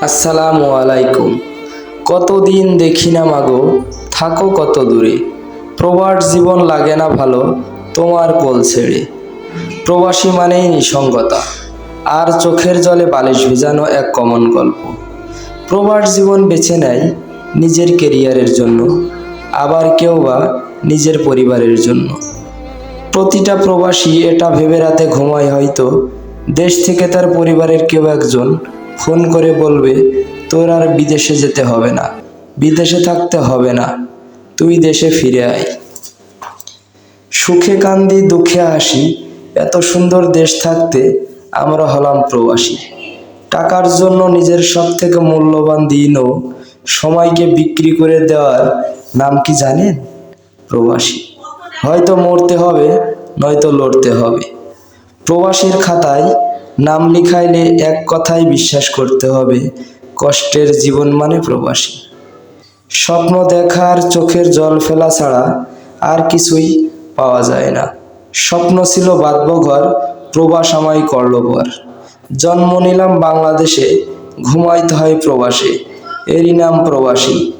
আসসালামু আলাইকুম। কতদিন দেখি না মাগো, থাকো কত দূরে। প্রবাস জীবন লাগে না ভালো, তোমার কোল ছেড়ে। প্রবাসী মানেই নিসঙ্গতা, আর চোখের জলে বালিশ ভিজানো এক কমন গল্প। প্রবাস জীবন বেছে নেয় নিজের কেরিয়ারের জন্য, আবার কেউ বা নিজের পরিবারের জন্য। প্রতিটা প্রবাসী এটা ভেবে রাতে ঘুমায় হয়তো, দেশ থেকে তার পরিবারের কেউ একজন ফোন করে বলবে, তোর আর বিদেশে যেতে হবে না, বিদেশে থাকতে হবে না, তুই দেশে ফিরে আয়। সুখে কান্দি দুঃখে হাসি, এত সুন্দর দেশ থাকতে আমরা হলাম প্রবাসী। টাকার জন্য নিজের সব থেকে মূল্যবান দিনও সময়কে বিক্রি করে দেওয়ার নাম কি জানেন? প্রবাসী। হয়তো মরতে হবে, নয়তো লড়তে হবে। প্রবাসীর খাতায় নাম লিখাইলে এক কথাই বিশ্বাস করতে হবে, কষ্টের জীবন মানে প্রবাসী। স্বপ্ন দেখার চোখের জল ফেলা ছাড়া আর কিছুই পাওয়া যায় না। স্বপ্ন ছিল বাঁধব ঘর, প্রবাস আমায় করল পর। জন্ম নিলাম বাংলাদেশে, ঘুমাইতে হয় প্রবাসে, এরই নাম প্রবাসী।